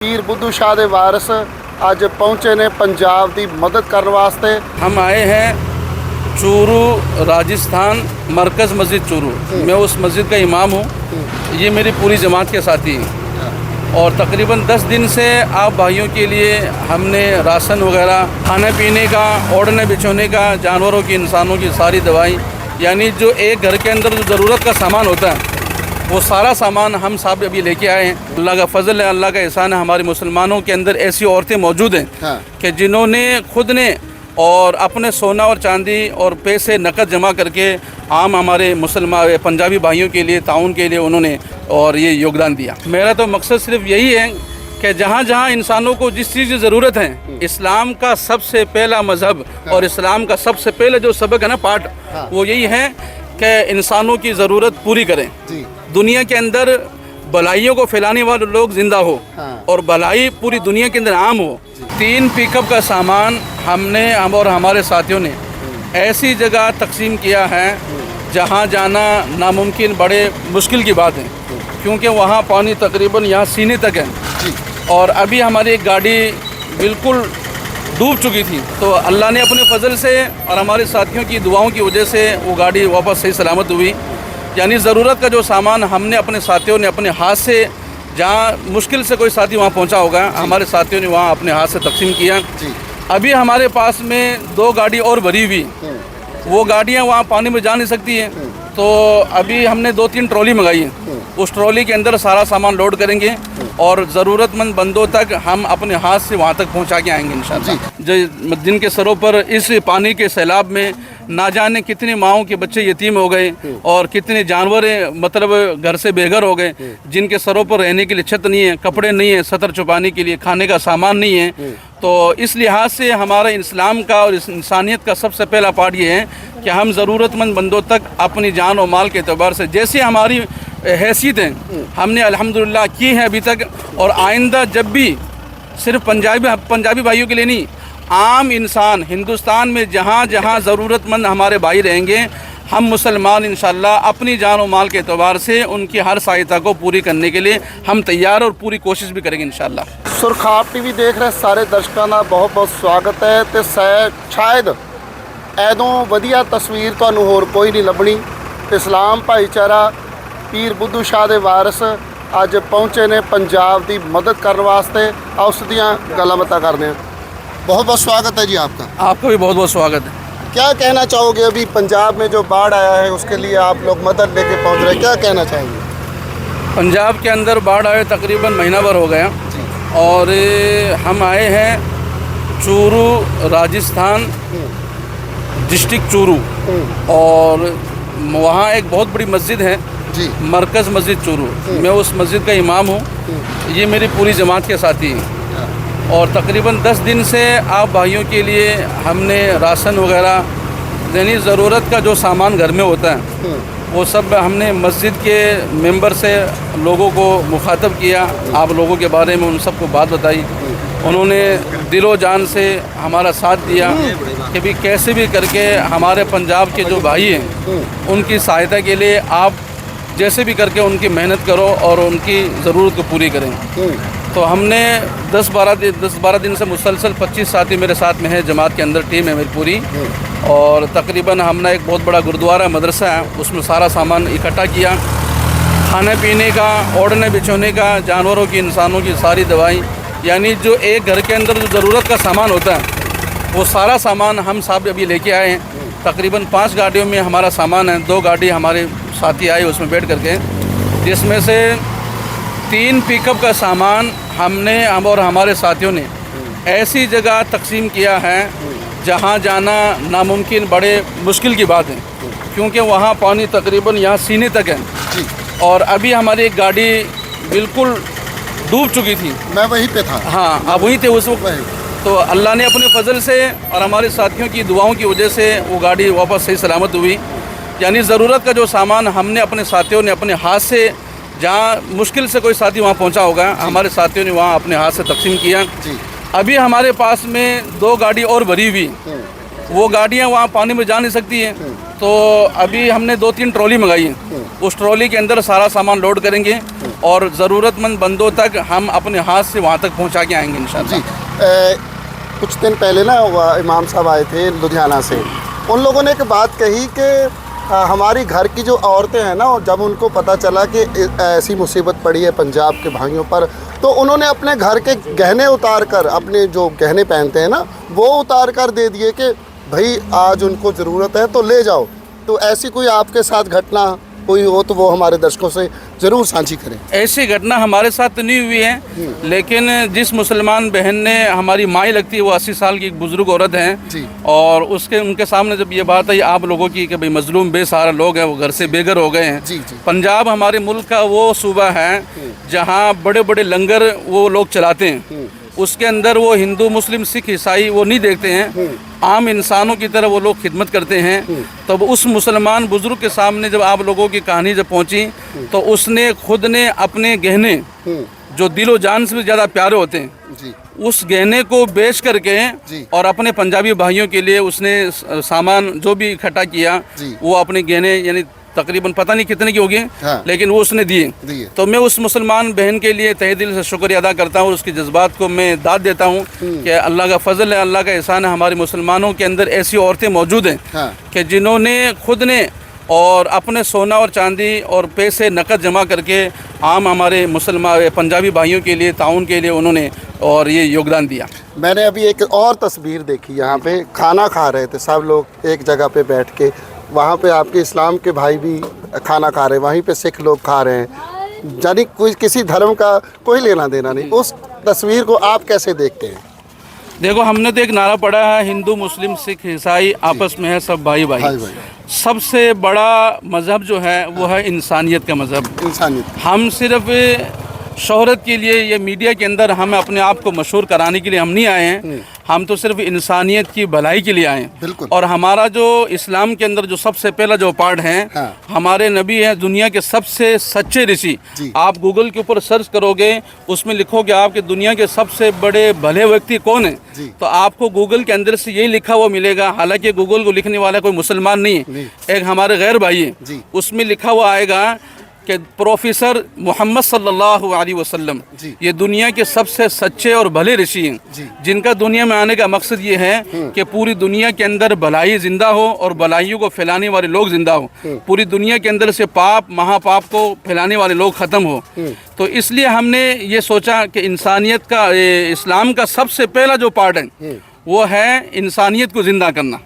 पीर बुद्धू शाह दे वारिस अज पहुंचे ने पंजाब की मदद करने वास्ते। हम आए हैं चूरू राजस्थान, मरकज़ मस्जिद चूरू। मैं उस मस्जिद का इमाम हूँ। ये मेरी पूरी जमात के साथी हैं और तकरीबन 10 दिन से आप भाइयों के लिए हमने राशन वगैरह, खाने पीने का, ओढ़ने बिछोने का, जानवरों की, इंसानों की सारी दवाई, यानी जो एक घर के अंदर जो ज़रूरत का सामान होता है वो सारा सामान हम साहब अभी लेके आए हैं। अल्लाह का फजल है, अल्लाह का एहसान है। हमारे मुसलमानों के अंदर ऐसी औरतें मौजूद हैं कि जिन्होंने खुद ने और अपने सोना और चांदी और पैसे नकद जमा करके आम हमारे मुसलमान पंजाबी भाइयों के लिए, ताउन के लिए उन्होंने और ये योगदान दिया। मेरा तो मकसद सिर्फ यही है कि जहाँ जहाँ इंसानों को जिस चीज़ की ज़रूरत है, इस्लाम का सबसे पहला मज़हब और इस्लाम का सबसे पहला जो सबक है ना, पाठ, वो यही है कि इंसानों की ज़रूरत पूरी करें। दुनिया के अंदर भलाइयों को फैलाने वाले लोग जिंदा हो और भलाई पूरी दुनिया के अंदर आम हो। 3 पिकअप का सामान हम और हमारे साथियों ने ऐसी जगह तकसीम किया है जहां जाना नामुमकिन, बड़े मुश्किल की बात है, क्योंकि वहां पानी तकरीबन यहाँ सीने तक है और अभी हमारी एक गाड़ी बिल्कुल डूब चुकी थी। तो अल्लाह ने अपने फजल से और हमारे साथियों की दुआओं की वजह से वो गाड़ी वापस सही सलामत हुई। यानी ज़रूरत का जो सामान हमने अपने साथियों ने अपने हाथ से, जहाँ मुश्किल से कोई साथी वहाँ पहुँचा होगा, हमारे साथियों ने वहाँ अपने हाथ से तकसीम किया। अभी हमारे पास में 2 गाड़ी और भरी हुई, वो गाड़ियाँ वहाँ पानी में जा नहीं सकती हैं, तो अभी हमने 2-3 ट्रॉली मंगाई है। उस ट्रॉली के अंदर सारा सामान लोड करेंगे और ज़रूरतमंद बंदों तक हम अपने हाथ से वहाँ तक पहुँचा के आएंगे इंशाअल्लाह। जिनके सरों पर इस पानी के सैलाब में ना जाने कितने माओं के बच्चे यतीम हो गए और कितने जानवर मतलब घर से बेघर हो गए, जिनके सरों पर रहने के लिए छत नहीं है, कपड़े नहीं है, सतर छुपाने के लिए खाने का सामान नहीं है। तो इस लिहाज से हमारा इस्लाम का और इस इंसानियत का सबसे पहला पार्ट ये है कि हम ज़रूरतमंद बंदों तक अपनी जान और माल के एतबार से जैसे हमारी हैसियत है हमने अल्हम्दुलिल्लाह की है अभी तक, और आइंदा जब भी सिर्फ पंजाबी भाइयों के लिए नहीं, आम इंसान हिंदुस्तान में जहाँ जहाँ ज़रूरतमंद हमारे भाई रहेंगे, हम मुसलमान इंशाअल्लाह अपनी जान और माल के एतबार से उनकी हर सहायता को पूरी करने के लिए हम तैयार और पूरी कोशिश भी करेंगे इंशाअल्लाह। सुरखाब टीवी देख रहे सारे दर्शकों का बहुत बहुत स्वागत है। तो शायद ऐदों वधिया तस्वीर तुहानूं होर कोई नहीं लभनी। इस्लाम भाईचारा पीर बुद्धू शाह दे वारिस अज पहुंचे ने पंजाब की मदद करने वास्ते। उस दियां गल्लां बातां करदे हैं। बहुत बहुत स्वागत है जी आपका। आपका भी बहुत बहुत स्वागत है। क्या कहना चाहोगे, अभी पंजाब में जो बाढ़ आया है उसके लिए आप लोग मदद लेके पहुंच रहे हैं, क्या कहना चाहेंगे? पंजाब के अंदर बाढ़ आए तकरीबन महीना भर हो गया और हम आए हैं चूरू राजस्थान डिस्ट्रिक्ट चूरू, और वहाँ एक बहुत बड़ी मस्जिद है मरकज़ मस्जिद चूरू। मैं उस मस्जिद का इमाम हूँ। ये मेरी पूरी जमात के साथी हैं और तकरीबन 10 दिन से आप भाइयों के लिए हमने राशन वगैरह, यानी ज़रूरत का जो सामान घर में होता है वो सब हमने मस्जिद के मेंबर से लोगों को मुखातब किया, आप लोगों के बारे में उन सबको बात बताई। उन्होंने दिलो जान से हमारा साथ दिया कि भी कैसे भी करके हमारे पंजाब के जो भाई हैं उनकी सहायता के लिए आप जैसे भी करके उनकी मेहनत करो और उनकी ज़रूरत को पूरी करें। तो हमने 10-12 दिन से मुसलसल 25 साथी मेरे साथ में है, जमात के अंदर टीम है मेरी पूरी, और तकरीबन हमने एक बहुत बड़ा गुरुद्वारा मदरसा है उसमें सारा सामान इकट्ठा किया। खाने पीने का, ओढ़ने बिछोने का, जानवरों की, इंसानों की सारी दवाई, यानी जो एक घर के अंदर जो ज़रूरत का सामान होता है वो सारा सामान हम साहब अभी लेके आए हैं। तकरीबन 5 गाड़ियों में हमारा सामान है। 2 गाड़ी हमारे साथी आए उसमें बैठ करके, जिसमें से 3 पिकअप का सामान हम और हमारे साथियों ने ऐसी जगह तकसीम किया है जहां जाना नामुमकिन, बड़े मुश्किल की बात है, क्योंकि वहां पानी तकरीबन यहाँ सीने तक है और अभी हमारी एक गाड़ी बिल्कुल डूब चुकी थी। मैं वहीं पे था। हाँ, आप वहीं थे उस वक्त। तो अल्लाह ने अपने फजल से और हमारे साथियों की दुआओं की वजह से वो गाड़ी वापस सही सलामत हुई। यानी ज़रूरत का जो सामान हमने अपने साथियों ने अपने हाथ से, जहाँ मुश्किल से कोई साथी वहाँ पहुँचा होगा, हमारे साथियों ने वहाँ अपने हाथ से तकसीम किया। अभी हमारे पास में 2 गाड़ी और भरी हुई, वो गाड़ियाँ वहाँ पानी में जा नहीं सकती हैं, तो अभी हमने 2-3 ट्रॉली मंगाई है। उस ट्रॉली के अंदर सारा सामान लोड करेंगे और ज़रूरतमंद बंदों तक हम अपने हाथ से वहाँ तक पहुँचा के आएंगे इंशाल्लाह। जी कुछ दिन पहले ना इमाम साहब आए थे लुधियाना से, उन लोगों ने एक बात कही कि हमारी घर की जो औरतें हैं ना, जब उनको पता चला कि ऐसी मुसीबत पड़ी है पंजाब के भाइयों पर, तो उन्होंने अपने घर के गहने उतार कर, अपने जो गहने पहनते हैं ना वो उतार कर दे दिए कि भाई आज उनको ज़रूरत है तो ले जाओ। तो ऐसी कोई आपके साथ घटना कोई हो तो वो हमारे दर्शकों से ज़रूर साझी करें। ऐसी घटना हमारे साथ तो नहीं हुई है, लेकिन जिस मुसलमान बहन ने, हमारी माई लगती है, वो 80 साल की एक बुजुर्ग औरत हैं जी। और उनके सामने जब ये बात आई आप लोगों की कि भाई मजलूम बेसहारा लोग हैं, वो घर से बेघर हो गए हैं। जी जी। पंजाब हमारे मुल्क का वो सूबा है जहाँ बड़े बड़े लंगर वो लोग चलाते हैं, उसके अंदर वो हिंदू मुस्लिम सिख ईसाई वो नहीं देखते हैं, आम इंसानों की तरह वो लोग खिदमत करते हैं। तब उस मुसलमान बुजुर्ग के सामने जब आप लोगों की कहानी जब पहुंची तो उसने खुद ने अपने गहने जो दिलो जान से भी ज़्यादा प्यारे होते हैं जी। उस गहने को बेच करके और अपने पंजाबी भाइयों के लिए उसने सामान जो भी इकट्ठा किया वो अपने गहने यानी तकरीबन पता नहीं कितने की होगी, हाँ। लेकिन वो उसने दिए। तो मैं उस मुसलमान बहन के लिए तहे दिल से शुक्रिया अदा करता हूँ, उसकी जज्बात को मैं दाद देता हूँ कि अल्लाह का फजल है, अल्लाह का एहसान है, हमारे मुसलमानों के अंदर ऐसी औरतें मौजूद हैं हाँ। कि जिन्होंने खुद ने और अपने सोना और चांदी और पैसे नकद जमा करके आम हमारे मुसलमान पंजाबी भाइयों के लिए ताउन के लिए उन्होंने और ये योगदान दिया। मैंने अभी एक और तस्वीर देखी, यहाँ पे खाना खा रहे थे सब लोग एक जगह पे बैठ के, वहाँ पे आपके इस्लाम के भाई भी खाना खा रहे हैं, वहीं पे सिख लोग खा रहे हैं, यानी कोई किसी धर्म का कोई लेना देना नहीं। उस तस्वीर को आप कैसे देखते हैं? देखो, हमने तो एक नारा पढ़ा है, हिंदू मुस्लिम सिख ईसाई आपस में है सब भाई भाई। सबसे बड़ा मज़हब जो है वो है इंसानियत का मज़हब। इंसानियत। हम सिर्फ शोहरत के लिए ये मीडिया के अंदर हमें अपने आप को मशहूर कराने के लिए हम नहीं आए हैं, हम तो सिर्फ इंसानियत की भलाई के लिए आए हैं। बिल्कुल। और हमारा जो इस्लाम के अंदर जो सबसे पहला जो पार्ट है, हाँ। हमारे नबी हैं दुनिया के सबसे सच्चे ऋषि। आप गूगल के ऊपर सर्च करोगे, उसमें लिखोगे आपके दुनिया के सबसे बड़े भले व्यक्ति कौन है, तो आपको गूगल के अंदर से यही लिखा हुआ मिलेगा। हालांकि गूगल को लिखने वाला कोई मुसलमान नहीं है, एक हमारे गैर भाई है। उसमें लिखा हुआ आएगा कि प्रोफेसर मोहम्मद सल्लल्लाहु अलैहि वसल्लम ये दुनिया के सबसे सच्चे और भले ऋषि हैं, जिनका दुनिया में आने का मकसद ये है कि पूरी दुनिया के अंदर भलाई जिंदा हो और भलाइयों को फैलाने वाले लोग जिंदा हो, पूरी दुनिया के अंदर से पाप महापाप को फैलाने वाले लोग ख़त्म हो। तो इसलिए हमने ये सोचा कि इंसानियत का, इस्लाम का सबसे पहला जो पार्ट है वो है इंसानियत को ज़िंदा करना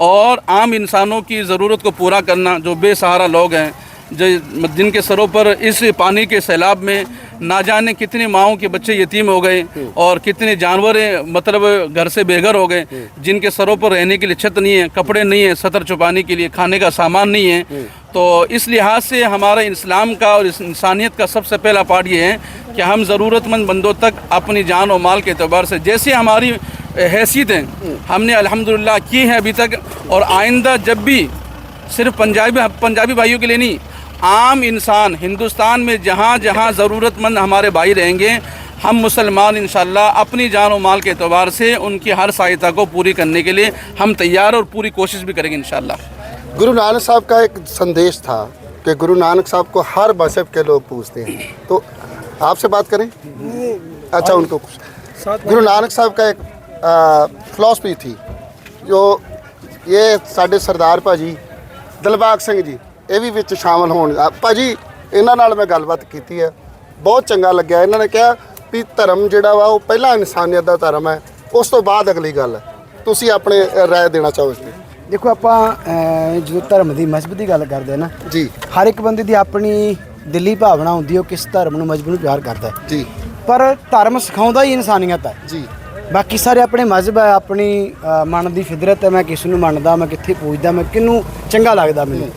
और आम इंसानों की ज़रूरत को पूरा करना। जो बेसहारा लोग हैं, जिनके सरों पर इस पानी के सैलाब में ना जाने कितने माओं के बच्चे यतीम हो गए और कितने जानवर मतलब घर से बेघर हो गए, जिनके सरों पर रहने के लिए छत नहीं है, कपड़े नहीं है, सतर छुपाने के लिए खाने का सामान नहीं है। तो इस लिहाज से हमारा इस्लाम का और इंसानियत का सबसे पहला पार्ट ये है कि हम ज़रूरतमंद बंदों तक अपनी जान और माल के एतबार से जैसे हमारी हैसियत हैं हमने अल्हम्दुलिल्लाह की है अभी तक, और आइंदा जब भी सिर्फ पंजाबी भाइयों के लिए नहीं, आम इंसान हिंदुस्तान में जहाँ जहाँ ज़रूरतमंद हमारे भाई रहेंगे, हम मुसलमान इंशाल्लाह अपनी जान और माल के एतबार से उनकी हर सहायता को पूरी करने के लिए हम तैयार और पूरी कोशिश भी करेंगे इंशाल्लाह। गुरु नानक साहब का एक संदेश था कि गुरु नानक साहब को हर मजहब के लोग पूछते हैं, तो आपसे बात करें। अच्छा, उनको गुरु नानक साहब का एक फिलॉसफी थी जो ये साढ़े सरदार भाजी दिलबाग सिंह जी ਇਹ ਵੀ ਵਿੱਚ ਸ਼ਾਮਲ ਹੋਣ। ਭਾਜੀ ਇਹਨਾਂ ਨਾਲ ਮੈਂ ਗੱਲਬਾਤ ਕੀਤੀ ਹੈ, ਬਹੁਤ ਚੰਗਾ ਲੱਗਿਆ। ਇਹਨਾਂ ਨੇ ਕਿਹਾ ਵੀ ਧਰਮ ਜਿਹੜਾ ਵਾ ਉਹ ਪਹਿਲਾਂ ਇਨਸਾਨੀਅਤ ਦਾ ਧਰਮ ਹੈ, ਉਸ ਤੋਂ ਬਾਅਦ ਅਗਲੀ ਗੱਲ ਹੈ। ਤੁਸੀਂ ਆਪਣੇ ਰਾਏ ਦੇਣਾ ਚਾਹੋ ਇਸ 'ਤੇ। ਦੇਖੋ, ਆਪਾਂ ਜਦੋਂ ਧਰਮ ਦੀ ਮਜ਼ਹਬ ਦੀ ਗੱਲ ਕਰਦੇ ਨਾ ਜੀ, ਹਰ ਇੱਕ ਬੰਦੇ ਦੀ ਆਪਣੀ ਦਿਲੀ ਭਾਵਨਾ ਹੁੰਦੀ, ਉਹ ਕਿਸ ਧਰਮ ਨੂੰ ਮਜ਼ਹਬ ਨੂੰ ਪਿਆਰ ਕਰਦਾ ਹੈ ਜੀ, ਪਰ ਧਰਮ ਸਿਖਾਉਂਦਾ ਹੀ ਇਨਸਾਨੀਅਤ ਹੈ ਜੀ। ਬਾਕੀ ਸਾਰੇ ਆਪਣੇ ਮਜ਼ਹਬ ਹੈ, ਆਪਣੀ ਮਨ ਦੀ ਫਿਦਰਤ ਹੈ, ਮੈਂ ਕਿਸ ਨੂੰ ਮੰਨਦਾ, ਮੈਂ ਕਿੱਥੇ ਪੂਜਦਾ, ਮੈਂ ਕਿਹਨੂੰ ਚੰਗਾ ਲੱਗਦਾ ਮੈਨੂੰ।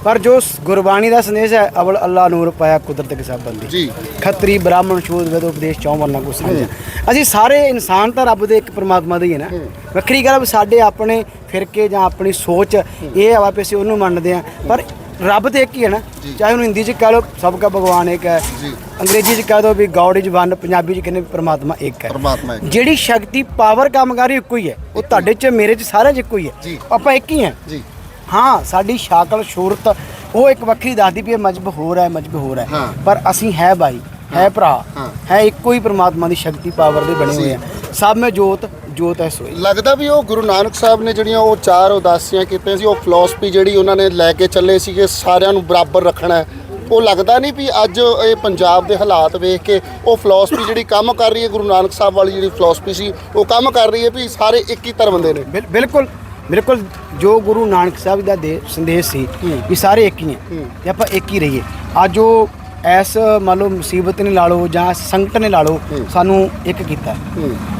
ਪਰ ਜੋ ਗੁਰਬਾਣੀ ਦਾ ਸੰਦੇਸ਼ ਹੈ, ਅਵਲ ਅੱਲਾ ਨੂਰ ਪਾਇਆ ਕੁਦਰਤ ਕੇ ਸਭ ਬੰਦੇ ਜੀ, ਖੱਤਰੀ ਬ੍ਰਾਹਮਣ ਸ਼ੂਦ ਵੇਦ ਉਪਦੇਸ਼ ਚੌਂ ਵਰਨਾ ਕੋ ਸਮਝਿਆ। ਅਸੀਂ ਸਾਰੇ ਇਨਸਾਨ ਤਾਂ ਰੱਬ ਦੇ ਇੱਕ ਪਰਮਾਤਮਾ ਦੇ ਹੀ ਹੈ ਨਾ। ਵੱਖਰੀ ਗੱਲ ਵੀ ਸਾਡੇ ਆਪਣੇ ਫਿਰਕੇ ਜਾਂ ਆਪਣੀ ਸੋਚ ਇਹ ਹਵਾ ਪੇ ਅਸੀਂ ਉਹਨੂੰ ਮੰਨਦੇ ਹਾਂ, ਪਰ ਰੱਬ ਤਾਂ ਇੱਕ ਹੀ ਹੈ ਨਾ। ਚਾਹੇ ਉਹਨੂੰ ਹਿੰਦੀ 'ਚ ਕਹਿ ਲਓ ਸਭ ਕਾ ਭਗਵਾਨ ਇੱਕ ਹੈ, ਅੰਗਰੇਜ਼ੀ 'ਚ ਕਹਿ ਦਿਓ ਵੀ ਗॉड ਇਜ਼ ਵਨ, ਪੰਜਾਬੀ 'ਚ ਕਹਿੰਦੇ ਪਰਮਾਤਮਾ ਇੱਕ ਹੈ। ਜਿਹੜੀ ਸ਼ਕਤੀ ਪਾਵਰ ਕੰਮ ਕਰ ਰਹੀ ਇੱਕੋ ਹੀ ਹੈ, ਉਹ ਤੁਹਾਡੇ 'ਚ ਮੇਰੇ 'ਚ ਸਾਰਿਆਂ 'ਚ ਇੱਕੋ ਹੀ ਹੈ, ਆਪਾਂ ਇੱਕ ਹੀ ਹਾਂ। ਹਾਂ, ਸਾਡੀ ਸ਼ਕਲ ਸੂਰਤ ਉਹ ਇੱਕ ਵੱਖਰੀ ਦੱਸਦੀ ਵੀ ਇਹ ਮਜ਼ਹਬ ਹੋਰ ਹੈ, ਮਜ਼ਹਬ ਹੋਰ ਹੈ, ਹਾਂ। ਪਰ ਅਸੀਂ ਹੈ ਬਾਈ, ਹੈ ਭਰਾ, ਹਾਂ। ਹੈ ਇੱਕੋ ਹੀ ਪ੍ਰਮਾਤਮਾ ਦੀ ਸ਼ਕਤੀ ਪਾਵਰ ਦੇ ਬਣੇ ਹੋਏ ਆ। ਸਭ ਮੈਂ ਜੋਤ, ਜੋਤ ਹੈ ਸੋਈ। ਲੱਗਦਾ ਵੀ ਉਹ ਗੁਰੂ ਨਾਨਕ ਸਾਹਿਬ ਨੇ ਜਿਹੜੀਆਂ ਉਹ 4 ਉਦਾਸੀਆਂ ਕੀਤੀਆਂ ਸੀ, ਉਹ ਫਿਲਾਸਫੀ ਜਿਹੜੀ ਉਹਨਾਂ ਨੇ ਲੈ ਕੇ ਚੱਲੇ ਸੀਗੇ ਸਾਰਿਆਂ ਨੂੰ ਬਰਾਬਰ ਰੱਖਣਾ ਹੈ, ਉਹ ਲੱਗਦਾ ਨਹੀਂ ਵੀ ਅੱਜ ਇਹ ਪੰਜਾਬ ਦੇ ਹਾਲਾਤ ਵੇਖ ਕੇ ਉਹ ਫਿਲਾਸਫੀ ਜਿਹੜੀ ਕੰਮ ਕਰ ਰਹੀ ਹੈ, ਗੁਰੂ ਨਾਨਕ ਸਾਹਿਬ ਵਾਲੀ ਜਿਹੜੀ ਫਿਲਾਸਫੀ ਸੀ ਉਹ ਕੰਮ ਕਰ ਰਹੀ ਹੈ ਵੀ ਸਾਰੇ ਇੱਕ ਹੀ ਧਰਮ ਦੇ ਨੇ? ਬਿਲਕੁਲ ਬਿਲਕੁਲ, ਜੋ ਗੁਰੂ ਨਾਨਕ ਸਾਹਿਬ ਦਾ ਸੰਦੇਸ਼ ਸੀ ਵੀ ਸਾਰੇ ਇੱਕ ਹੀ ਹੈ ਤੇ ਆਪਾਂ ਇੱਕ ਹੀ ਰਹੀਏ। ਅੱਜ ਉਹ ਐਸ ਮੰਨ ਲਓ ਮੁਸੀਬਤ ਨੇ ਲਾ ਲਓ ਜਾਂ ਸੰਕਟ ਨੇ ਲਾ ਲਓ, ਸਾਨੂੰ ਇੱਕ ਕੀਤਾ।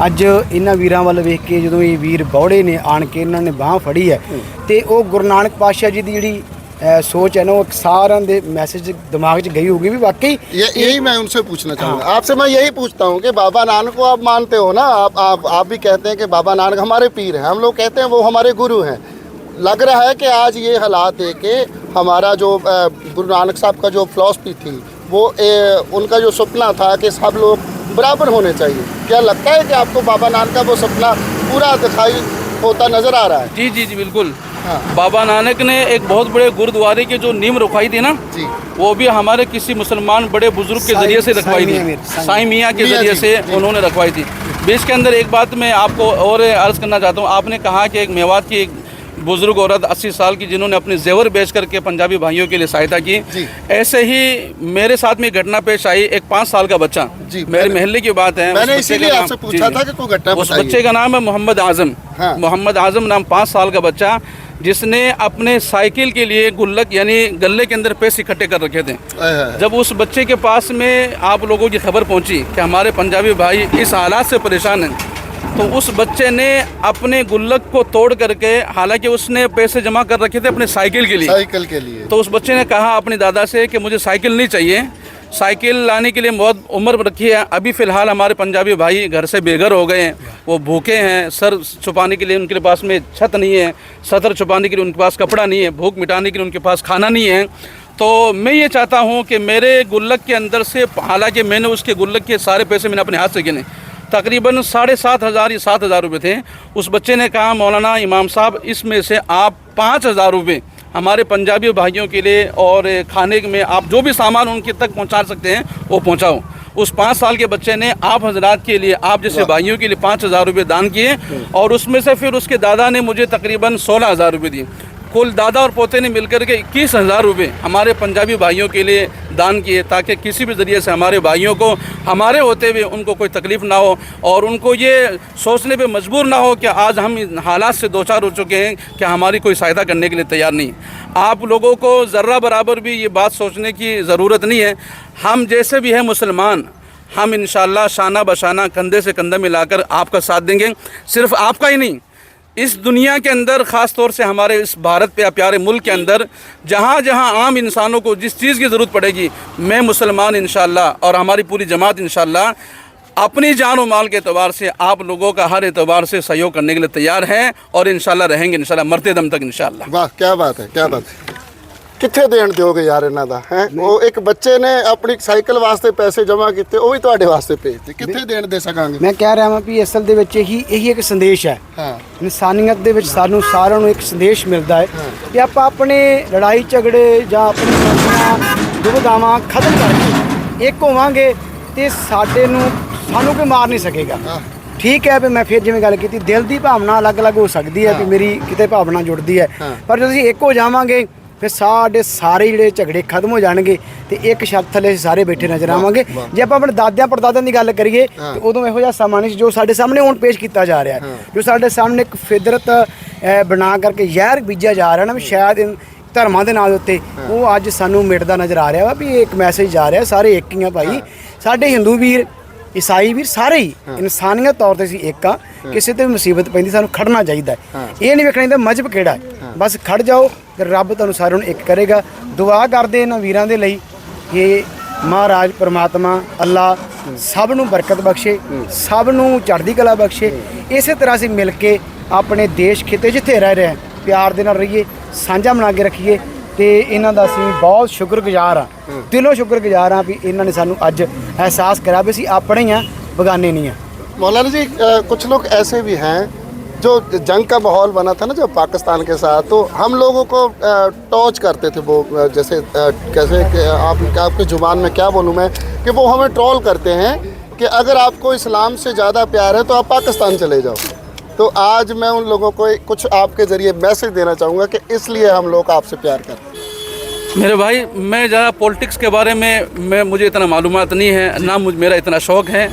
ਅੱਜ ਇਹਨਾਂ ਵੀਰਾਂ ਵੱਲ ਵੇਖ ਕੇ ਜਦੋਂ ਇਹ ਵੀਰ ਬੌੜੇ ਨੇ ਆਣ ਕੇ ਇਹਨਾਂ ਨੇ ਬਾਂਹ ਫੜੀ ਹੈ ਤੇ ਉਹ ਗੁਰੂ ਨਾਨਕ ਪਾਤਸ਼ਾਹ ਜੀ ਦੀ ਜਿਹੜੀ सोच है ना, वो सारा दे मैसेज दिमाग च गई होगी भी वाकई। यही मैं उनसे पूछना चाहूँगा। आपसे मैं यही पूछता हूँ कि बाबा नानक को आप मानते हो ना, आप भी कहते हैं कि बाबा नानक हमारे पीर हैं, हम लोग कहते हैं वो हमारे गुरु हैं। लग रहा है कि आज ये हालात देख के हमारा जो गुरु नानक साहब का जो फिलॉसफी थी वो उनका जो सपना था कि सब लोग बराबर होने चाहिए, क्या लगता है कि आपको बाबा नानक का वो सपना पूरा दिखाई होता नज़र आ रहा है? जी जी जी बिल्कुल। बाबा नानक ने एक बहुत बड़े गुरुद्वारे की जो नींव रखवाई थी ना जी, वो भी हमारे किसी मुसलमान बड़े बुजुर्ग के जरिए से रखवाई थी, साईं मियाँ के जरिए से उन्होंने रखवाई थी। बीच के अंदर एक बात मैं आपको और अर्ज़ करना चाहता हूँ। आपने कहा कि एक मेवात की एक बुजुर्ग औरत 80 साल की जिन्होंने अपने जेवर बेच करके पंजाबी भाइयों के लिए सहायता की, ऐसे ही मेरे साथ में घटना पेश आई। एक 5 साल का बच्चा, मेरे महल्ले की बात है, मैंने इसीलिए आपसे पूछा था कि कोई घटना उस बच्चे का नाम है मोहम्मद आजम। मोहम्मद आजम नाम 5 साल का बच्चा, जिसने अपने साइकिल के लिए गुल्लक यानी गले के अंदर पैसे इकट्ठे कर रखे थे। जब उस बच्चे के पास में आप लोगों की खबर पहुंची कि हमारे पंजाबी भाई इस हालात से परेशान हैं, तो उस बच्चे ने अपने गुल्लक को तोड़ करके, हालांकि उसने पैसे जमा कर रखे थे अपने साइकिल के लिए, तो उस बच्चे ने कहा अपने दादा से कि मुझे साइकिल नहीं चाहिए, साइकिल लाने के लिए बहुत उम्र रखी है। अभी फ़िलहाल हमारे पंजाबी भाई घर से बेघर हो गए हैं, वो भूखे हैं, सर छुपाने के लिए उनके पास में छत नहीं है, सतर छुपाने के लिए उनके पास कपड़ा नहीं है, भूख मिटाने के लिए उनके पास खाना नहीं है। तो मैं ये चाहता हूँ कि मेरे गुल्लक के अंदर से, हालांकि मैंने उसके गुल्लक के सारे पैसे मैंने अपने हाथ से गिने, तकरीबन 7,500 या 7,000 रुपये थे। उस बच्चे ने कहा मौलाना इमाम साहब, इसमें से आप 5,000 रुपये हमारे पंजाबी भाइयों के लिए और खाने में आप जो भी सामान उनके तक पहुंचा सकते हैं वो पहुंचाओ। उस 5 साल के बच्चे ने आप हजरात के लिए, आप जैसे भाइयों के लिए 5,000 रुपये दान किए, और उसमें से फिर उसके दादा ने मुझे तकरीबन 16,000 रुपये दिए। कुल दादा और पोते ने मिलकर के 21,000 रुपये हमारे पंजाबी भाइयों के लिए दान किए, ताकि किसी भी ज़रिए से हमारे भाइयों को, हमारे होते हुए उनको कोई तकलीफ़ ना हो और उनको ये सोचने पे मजबूर ना हो कि आज हम इन हालात से दो चार हो चुके हैं कि हमारी कोई सहायता करने के लिए तैयार नहीं। आप लोगों को ज़र्रा बराबर भी ये बात सोचने की ज़रूरत नहीं है। हम जैसे भी हैं मुसलमान, हम इंशाअल्लाह शाना बशाना कंधे से कंधा मिलाकर आपका साथ देंगे। सिर्फ आपका ही नहीं, इस दुनिया के अंदर, ख़ास तौर से हमारे इस भारत पे प्यारे मुल्क के अंदर, जहाँ जहाँ आम इंसानों को जिस चीज़ की ज़रूरत पड़ेगी, मैं मुसलमान इंशाअल्लाह और हमारी पूरी जमात इंशाअल्लाह अपनी जान और माल के एतबार से आप लोगों का हर एतबार से सहयोग करने के लिए तैयार हैं और इंशाअल्लाह रहेंगे, इंशाअल्लाह मरते दम तक इंशाअल्लाह। वाह, क्या बात है, क्या बात है। कित्थे देण दिओगे यार इन्हां दा है? वो एक बच्चे ने अपनी साइकिल वास्ते पैसे जमा कीते, ਉਹ ਵੀ ਤੁਹਾਡੇ ਵਾਸਤੇ ਭੇਜਤੇ, ਕਿੱਥੇ ਦੇਣ ਦੇ ਸਕਾਂਗੇ? ਮੈਂ ਕਹਿ ਰਿਹਾ ਹਾਂ ਵੀ ਅਸਲ ਦੇ ਵਿੱਚ ਇਹੀ ਇੱਕ ਸੰਦੇਸ਼ ਹੈ। ਇਨਸਾਨੀਅਤ ਦੇ ਵਿੱਚ ਸਾਨੂੰ ਸਾਰਿਆਂ ਨੂੰ ਇੱਕ ਸੰਦੇਸ਼ ਮਿਲਦਾ ਹੈ ਕਿ ਆਪਾਂ ਆਪਣੇ ਲੜਾਈ ਝਗੜੇ ਜਾਂ ਆਪਣੀ ਦੁਵਿਧਾਵਾਂ ਖਤਮ ਕਰਕੇ ਇੱਕ ਹੋਵਾਂਗੇ ਤੇ ਸਾਨੂੰ ਕੋਈ ਮਾਰ ਨਹੀਂ ਸਕੇਗਾ। ਠੀਕ ਹੈ ਵੀ ਮੈਂ ਫਿਰ ਜਿਵੇਂ ਗੱਲ ਕੀਤੀ, ਦਿਲ ਦੀ ਭਾਵਨਾ ਅਲੱਗ-ਅਲੱਗ ਹੋ ਸਕਦੀ ਹੈ ਵੀ ਮੇਰੀ ਕਿਤੇ ਭਾਵਨਾ ਜੁੜਦੀ ਹੈ, ਪਰ ਜਦੋਂ ਅਸੀਂ ਇੱਕ ਹੋ ਜਾਵਾਂਗੇ ਫਿਰ ਸਾਡੇ ਸਾਰੇ ਜਿਹੜੇ ਝਗੜੇ ਖਤਮ ਹੋ ਜਾਣਗੇ ਤੇ ਇੱਕ ਛੱਤ ਥੱਲੇ ਅਸੀਂ ਸਾਰੇ ਬੈਠੇ ਨਜ਼ਰ ਆਵਾਂਗੇ। ਜੇ ਆਪਾਂ ਆਪਣੇ ਦਾਦਿਆਂ ਪੜਦਾਦਿਆਂ ਦੀ ਗੱਲ ਕਰੀਏ ਤੇ ਉਦੋਂ ਇਹੋ ਜਿਹਾ ਸਮਾਂ ਨਹੀਂ ਸੀ ਜੋ ਸਾਡੇ ਸਾਹਮਣੇ ਹੁਣ ਪੇਸ਼ ਕੀਤਾ ਜਾ ਰਿਹਾ, ਜੋ ਸਾਡੇ ਸਾਹਮਣੇ ਇੱਕ ਫਿਦਰਤ ਬਣਾ ਕਰਕੇ ਜ਼ਹਿਰ ਬੀਜਿਆ ਜਾ ਰਿਹਾ ਨਾ, ਵੀ ਸ਼ਾਇਦ ਧਰਮਾਂ ਦੇ ਨਾਂ ਦੇ ਉੱਤੇ ਉਹ ਅੱਜ ਸਾਨੂੰ ਮਿਟਦਾ ਨਜ਼ਰ ਆ ਰਿਹਾ ਵਾ। ਵੀ ਇੱਕ ਮੈਸੇਜ ਜਾ ਰਿਹਾ, ਸਾਰੇ ਇੱਕ ਹੀ ਆ ਭਾਈ, ਸਾਡੇ ਹਿੰਦੂ ਵੀਰ, ਈਸਾਈ ਵੀਰ, ਸਾਰੇ ਹੀ ਇਨਸਾਨੀਅਤ ਤੌਰ ਤੇ ਅਸੀਂ ਇੱਕ ਆ। ਕਿਸੇ ਤੇ ਵੀ ਮੁਸੀਬਤ ਪੈਂਦੀ ਸਾਨੂੰ ਖੜਨਾ ਚਾਹੀਦਾ ਹੈ, ਇਹ ਨਹੀਂ ਵੇਖਣਾ ਚਾਹੀਦਾ ਮਜ਼ਹਬ ਕਿਹੜਾ ਹੈ, ਬਸ ਖੜ ਜਾਓ ਤੇ ਰੱਬ ਤੁਹਾਨੂੰ ਸਾਰਿਆਂ ਨੂੰ ਇੱਕ ਕਰੇਗਾ। ਦੁਆ ਕਰਦੇ ਇਹਨਾਂ ਵੀਰਾਂ ਦੇ ਲਈ ਕਿ ਮਹਾਰਾਜ ਪਰਮਾਤਮਾ ਅੱਲਾ ਸਭ ਨੂੰ ਬਰਕਤ ਬਖਸ਼ੇ, ਸਭ ਨੂੰ ਚੜ੍ਹਦੀ ਕਲਾ ਬਖਸ਼ੇ। ਇਸੇ ਤਰ੍ਹਾਂ ਅਸੀਂ ਮਿਲ ਕੇ ਆਪਣੇ ਦੇਸ਼ ਖਿੱਤੇ ਜਿੱਥੇ ਰਹਿ ਰਹੇ ਹਾਂ ਪਿਆਰ ਦੇ ਨਾਲ ਰਹੀਏ, ਸਾਂਝਾ ਬਣਾ ਕੇ ਰੱਖੀਏ। ਤੇ ਇਹਨਾਂ ਦਾ ਅਸੀਂ ਬਹੁਤ ਸ਼ੁਕਰਗੁਜ਼ਾਰ ਹਾਂ, ਦਿਲੋਂ ਸ਼ੁਕਰਗੁਜ਼ਾਰ ਹਾਂ ਵੀ ਇਹਨਾਂ ਨੇ ਸਾਨੂੰ ਅੱਜ ਅਹਿਸਾਸ ਕਰਾ ਵੀ ਅਸੀਂ ਆਪਣੇ ਹੀ ਹਾਂ, ਬਗਾਨੇ नहीं हैं। मौलाना जी, कुछ लोग ऐसे भी हैं जो जंग का माहौल बना था ना जब पाकिस्तान के साथ, तो हम लोगों को टॉर्च करते थे वो, जैसे कैसे आपके ज़ुबान में क्या बोलूँ मैं, कि वो हमें ट्रोल करते हैं कि अगर आपको इस्लाम से ज़्यादा प्यार है तो आप पाकिस्तान चले जाओ। तो आज मैं उन लोगों को कुछ आपके ज़रिए मैसेज देना चाहूँगा कि इसलिए हम लोग आपसे प्यार करते हैं। मेरे भाई, मैं ज़्यादा पॉलिटिक्स के बारे में मुझे इतना मालूमात नहीं है, ना मेरा इतना शौक़ है।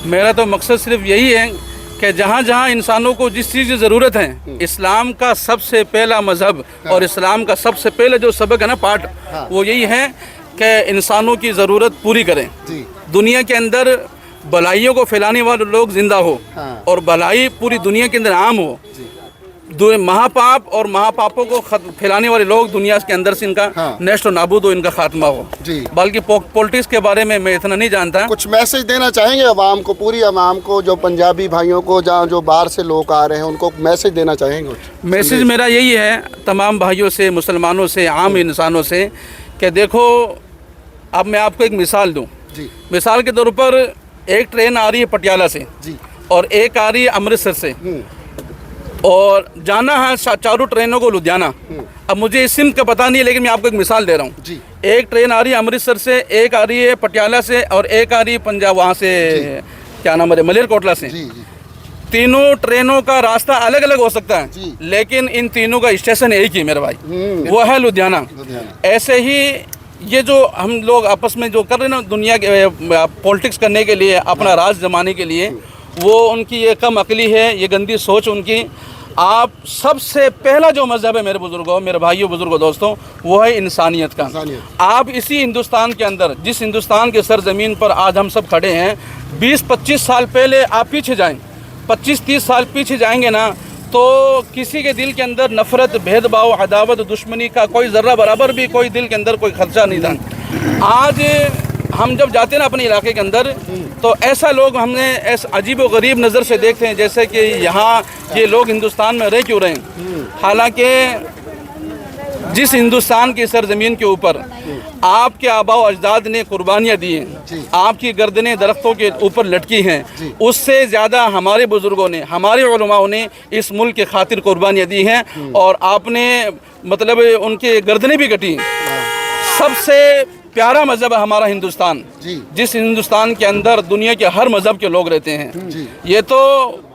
मेरा तो मकसद सिर्फ यही है कि जहाँ जहाँ इंसानों को जिस चीज़ की ज़रूरत है, इस्लाम का सबसे पहला मज़हब और इस्लाम का सबसे पहले जो सबक है ना, पाठ, वो यही है कि इंसानों की ज़रूरत पूरी करें। दुनिया के अंदर भलाइयों को फैलाने वाले लोग ज़िंदा हो और भलाई पूरी दुनिया के अंदर आम हो। महापाप और महापापों को फैलाने वाले लोग दुनिया के अंदर से इनका नेस्ट और नाबूद हो, इनका खात्मा हो। बल्कि पॉलिटिक्स के बारे में मैं इतना नहीं जानता। कुछ मैसेज देना चाहेंगे अवाम को, पूरी अवाम को, जो पंजाबी भाइयों को, जहाँ जो बाहर से लोग आ रहे हैं, उनको मैसेज देना चाहेंगे? मैसेज मेरा यही है तमाम भाइयों से, मुसलमानों से, आम इंसानों से, कि देखो, अब मैं आपको एक मिसाल दूँ। मिसाल के तौर पर एक ट्रेन आ रही है पटियाला से और एक आ रही है अमृतसर से, और जाना है चारों ट्रेनों को लुधियाना। अब मुझे इस सिम का पता नहीं है, लेकिन मैं आपको एक मिसाल दे रहा हूँ। एक ट्रेन आ रही है अमृतसर से, एक आ रही है पटियाला से, और एक आ रही है पंजाब, वहाँ से क्या नाम है, मलेरकोटला से। तीनों ट्रेनों का रास्ता अलग अलग हो सकता है, लेकिन इन तीनों का स्टेशन एक ही मेरे भाई, वो है लुधियाना। ऐसे ही ये जो हम लोग आपस में जो कर रहे हैं ना, दुनिया के पॉलिटिक्स करने के लिए, अपना राज जमाने के लिए, वो उनकी ये कम अकली है, ये गंदी सोच उनकी। आप सबसे पहला जो मज़हब है मेरे बुज़ुर्गों, मेरे भाइयों, बुज़ुर्गों, दोस्तों, वो है इंसानियत का। आप इसी हिंदुस्तान के अंदर, जिस हिंदुस्तान के सरज़मीन पर आज हम सब खड़े हैं, 20-25 साल पहले आप पीछे जाएं, 25-30 साल पीछे जाएंगे ना, तो किसी के दिल के अंदर नफ़रत, भेदभाव, अदावत, दुश्मनी का कोई ज़र्रा बराबर भी कोई दिल के अंदर कोई खदशा नहीं था। आज हम जब जाते हैं ना अपने इलाके के अंदर, तो ऐसा लोग हमने ऐसा अजीब व गरीब नज़र से देखते हैं, जैसे कि यहाँ ये लोग हिंदुस्तान में रह क्यों रहे हैं। हालांकि जिस हिंदुस्तान की सरजमीन के ऊपर आपके आबा व अजदाद ने कुर्बानियाँ दी हैं, आपकी गर्दनें दरख्तों के ऊपर लटकी हैं, उससे ज़्यादा हमारे बुज़ुर्गों ने, हमारे उलमाओं ने इस मुल्क के खातिर कुर्बानियाँ दी हैं, और आपने मतलब उनके गर्दनें भी कटी। सबसे प्यारा मज़हब है हमारा हिंदुस्तान, जिस हिंदुस्तान के अंदर दुनिया के हर मज़हब के लोग रहते हैं। ये तो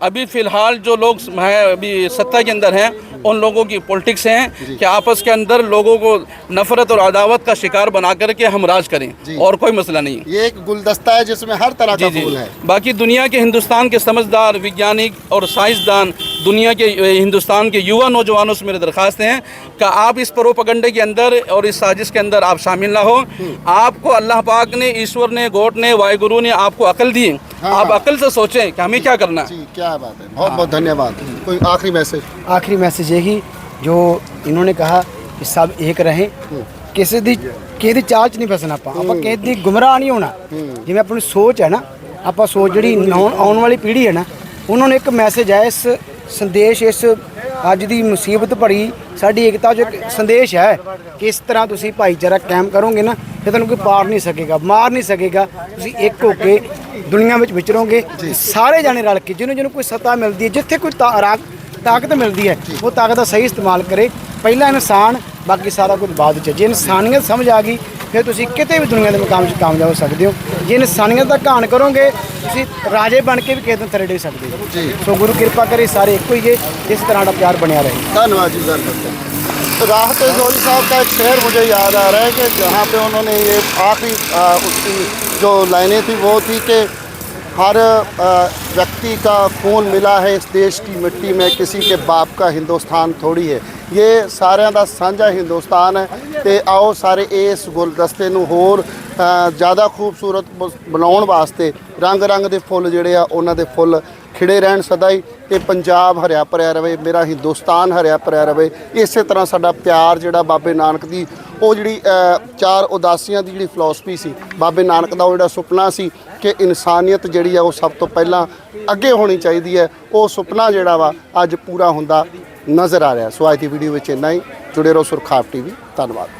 अभी फ़िलहाल जो लोग हैं अभी सत्ता के अंदर हैं, उन लोगों की पॉलिटिक्स हैं कि आपस के अंदर लोगों को नफ़रत और अदावत का शिकार बना करके हम राज करें, और कोई मसला नहीं। ये एक गुलदस्ता है जिसमें हर तरह का फूल है। बाकी दुनिया के हिंदुस्तान के समझदार वैज्ञानिक और साइंसदान, दुनिया के हिंदुस्तान के युवा नौजवानों से मेरी दरख्वास्त है कि आप इस प्रोपेगेंडे के अंदर और इस साजिश के अंदर आप शामिल ना हो। आपको अल्लाह पाक ने, ईश्वर ने, गॉड ने, वाहिगुरु ने आपको अकल दी है, आप अकल से सोचें कि हमें क्या करना है। क्या बात है, बहुत बहुत धन्यवाद। कोई आखिरी मैसेज? आखिरी मैसेज यही जो इन्होंने कहा कि सब एक रहें, किसी ਦੀ ਚਾਲ 'ਚ ਨਹੀਂ ਫਸਣਾ, ਆਪਾਂ ਕਿਸੇ ਦੀ ਗੁੰਮਰਾਹ ਨਹੀਂ ਹੋਣਾ। ਜਿਵੇਂ ਆਪਣੀ ਸੋਚ ਹੈ ਨਾ, ਆਪਾਂ ਸੋਚ ਜਿਹੜੀ ਆਉਣ ਵਾਲੀ ਪੀੜ੍ਹੀ ਹੈ ਨਾ, ਉਹਨਾਂ ਨੂੰ ਇੱਕ ਮੈਸੇਜ ਹੈ, ਇਸ ਸੰਦੇਸ਼, ਇਸ ਅੱਜ ਦੀ ਮੁਸੀਬਤ ਭਰੀ ਸਾਡੀ ਏਕਤਾ 'ਚ ਇੱਕ ਸੰਦੇਸ਼ ਹੈ ਕਿ ਇਸ ਤਰ੍ਹਾਂ ਤੁਸੀਂ ਭਾਈਚਾਰਾ ਕਾਇਮ ਕਰੋਗੇ ਨਾ, ਫਿਰ ਤੁਹਾਨੂੰ ਕੋਈ ਪਾਰ ਨਹੀਂ ਸਕੇਗਾ, ਮਾਰ ਨਹੀਂ ਸਕੇਗਾ। ਤੁਸੀਂ ਇੱਕ ਹੋ ਕੇ ਦੁਨੀਆ ਵਿੱਚ ਵਿਚਰੋਗੇ, ਸਾਰੇ ਜਾਣੇ ਰਲ ਕੇ, ਜਿਹਨੂੰ ਕੋਈ ਸੱਤਾ ਮਿਲਦੀ ਹੈ, ਜਿੱਥੇ ਕੋਈ ताकत मिलती है, वो ताकत का सही इस्तेमाल करे। पहला इंसान, बाकी सारा कुछ बाद च। जे इंसानियत समझ आ गई, फिर तुसी किते भी दुनिया के मुकाम से कामयाब हो सकते हो। जे इंसानियत का घाण करोगे, तुसी राजे बन के भी किसी दिन थले डे सकते हो। सो गुरु कृपा करे सारे एक ही, इस तरह का प्यार बनया रहे। धन्यवाद जी, धन्यवाद। तो राहत जोहरी साहब का एक शेर मुझे याद आ रहा है कि जहाँ पे उन्होंने ये आखिरी उसकी जो लाइनें थी वो थी कि हर व्यक्ति का खून मिला है इस देश की मिट्टी में, किसी के बाप का हिंदुस्तान थोड़ी है। ये सारिਆਂ ਦਾ ਸਾਂਝਾ ਹਿੰਦੁਸਤਾਨ ਹੈ, ਤੇ ਆਓ ਸਾਰੇ ਇਸ ਗੁਲਦਸਤੇ ਨੂੰ ਹੋਰ ज़्यादा खूबसूरत बनाने वास्ते रंग रंग के फुल जोड़े आ उन्हों के फुल खिड़े रहन सदा ही, तो पंजाब हरिया भरिया रहे, मेरा हिंदुस्तान हरिया भरिया रहे। इस तरह साडा प्यार जोड़ा बाबे नानक की वो जी चार उदासियां की जी फिलोसफी सी, बाबे नानक का वो जो सुपना सी कि इंसानियत जी वो सब तो पहला अगे होनी चाहिए है, वो सुपना जोड़ा वा अज पूरा होंदा नज़र आ रहा। सो अज की वीडियो में इन्ना ही। जुड़े रहो सुरखाब TV। धन्यवाद।